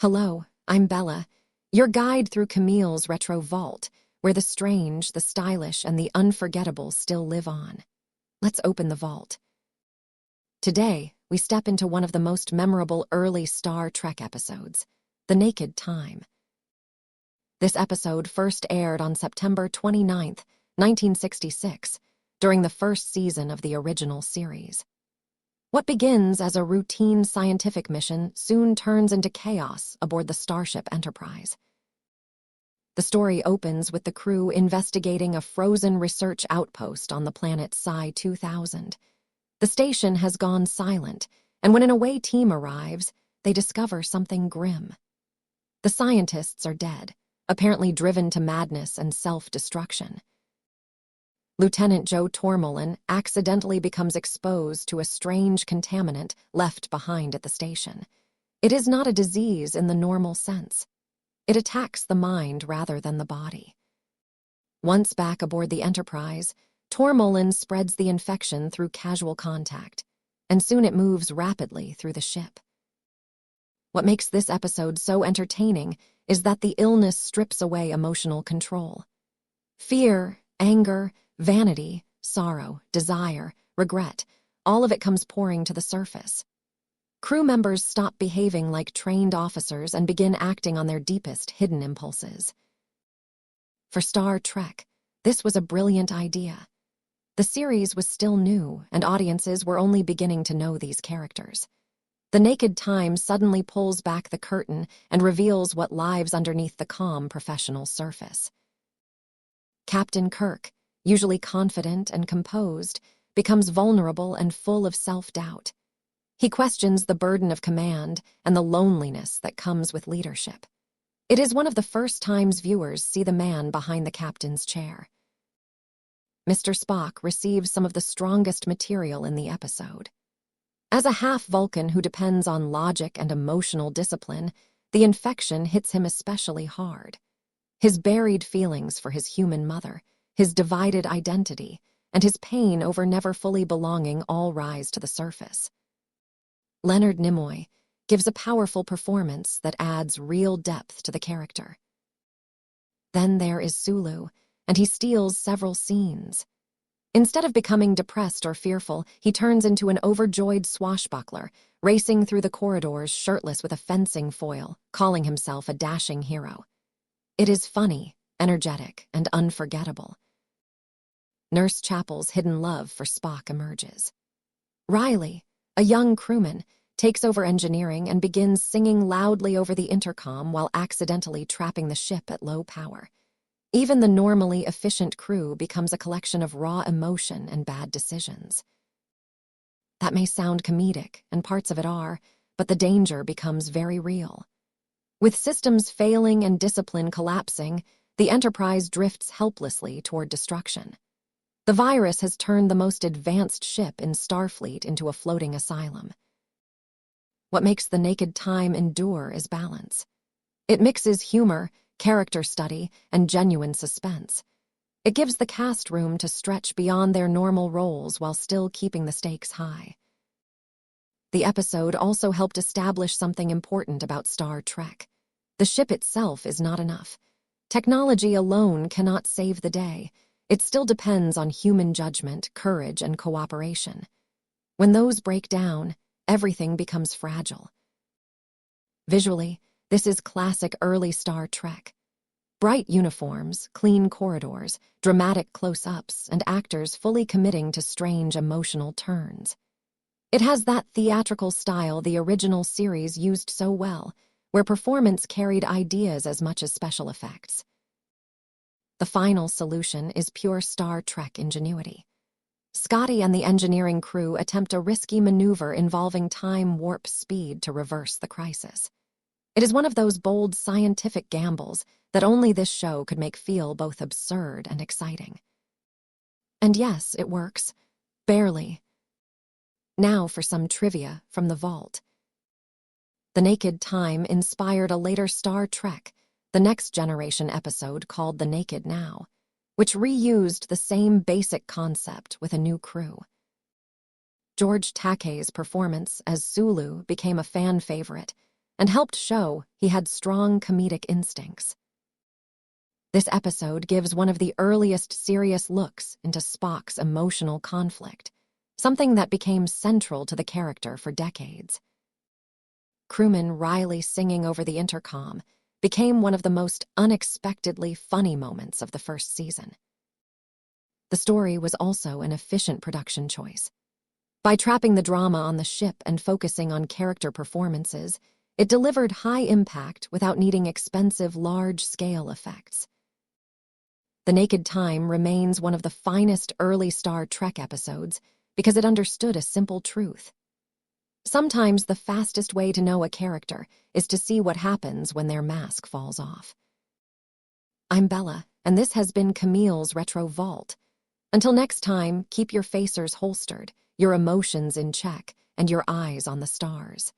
Hello, I'm Bella, your guide through Camille's retro vault, where the strange, the stylish, and the unforgettable still live on. Let's open the vault. Today, we step into one of the most memorable early Star Trek episodes, The Naked Time. This episode first aired on September 29, 1966, during the first season of the original series. What begins as a routine scientific mission soon turns into chaos aboard the Starship Enterprise. The story opens with the crew investigating a frozen research outpost on the planet Psi-2000. The station has gone silent, and when an away team arrives, they discover something grim. The scientists are dead, apparently driven to madness and self-destruction. Lieutenant Joe Tormolen accidentally becomes exposed to a strange contaminant left behind at the station. It is not a disease in the normal sense. It attacks the mind rather than the body. Once back aboard the Enterprise, Tormolen spreads the infection through casual contact, and soon it moves rapidly through the ship. What makes this episode so entertaining is that the illness strips away emotional control. Fear, anger, vanity, sorrow, desire, regret, all of it comes pouring to the surface. Crew members stop behaving like trained officers and begin acting on their deepest hidden impulses. For Star Trek, this was a brilliant idea. The series was still new, and audiences were only beginning to know these characters. The Naked Time suddenly pulls back the curtain and reveals what lives underneath the calm professional surface. Captain Kirk, usually confident and composed, becomes vulnerable and full of self-doubt. He questions the burden of command and the loneliness that comes with leadership. It is one of the first times viewers see the man behind the captain's chair. Mr. Spock receives some of the strongest material in the episode. As a half-Vulcan who depends on logic and emotional discipline, the infection hits him especially hard. His buried feelings for his human mother, his divided identity, and his pain over never fully belonging all rise to the surface. Leonard Nimoy gives a powerful performance that adds real depth to the character. Then there is Sulu, and he steals several scenes. Instead of becoming depressed or fearful, he turns into an overjoyed swashbuckler, racing through the corridors shirtless with a fencing foil, calling himself a dashing hero. It is funny, energetic, and unforgettable. Nurse Chapel's hidden love for Spock emerges. Riley, a young crewman, takes over engineering and begins singing loudly over the intercom while accidentally trapping the ship at low power. Even the normally efficient crew becomes a collection of raw emotion and bad decisions. That may sound comedic, and parts of it are, but the danger becomes very real. With systems failing and discipline collapsing, the Enterprise drifts helplessly toward destruction. The virus has turned the most advanced ship in Starfleet into a floating asylum. What makes The Naked Time endure is balance. It mixes humor, character study, and genuine suspense. It gives the cast room to stretch beyond their normal roles while still keeping the stakes high. The episode also helped establish something important about Star Trek. The ship itself is not enough. Technology alone cannot save the day. It still depends on human judgment, courage, and cooperation. When those break down, everything becomes fragile. Visually, this is classic early Star Trek. Bright uniforms, clean corridors, dramatic close-ups, and actors fully committing to strange emotional turns. It has that theatrical style the original series used so well, where performance carried ideas as much as special effects. The final solution is pure Star Trek ingenuity. Scotty and the engineering crew attempt a risky maneuver involving time warp speed to reverse the crisis. It is one of those bold scientific gambles that only this show could make feel both absurd and exciting. And yes, it works. Barely. Now for some trivia from the vault. The Naked Time inspired a later Star Trek, the Next Generation episode called The Naked Now, which reused the same basic concept with a new crew. George Takei's performance as Sulu became a fan favorite, and helped show he had strong comedic instincts. This episode gives one of the earliest serious looks into Spock's emotional conflict, something that became central to the character for decades. Crewman Riley singing over the intercom became one of the most unexpectedly funny moments of the first season. The story was also an efficient production choice. By trapping the drama on the ship and focusing on character performances, it delivered high impact without needing expensive, large-scale effects. The Naked Time remains one of the finest early Star Trek episodes because it understood a simple truth. Sometimes the fastest way to know a character is to see what happens when their mask falls off. I'm Bella, and this has been Camille's Retro Vault. Until next time, keep your facers holstered, your emotions in check, and your eyes on the stars.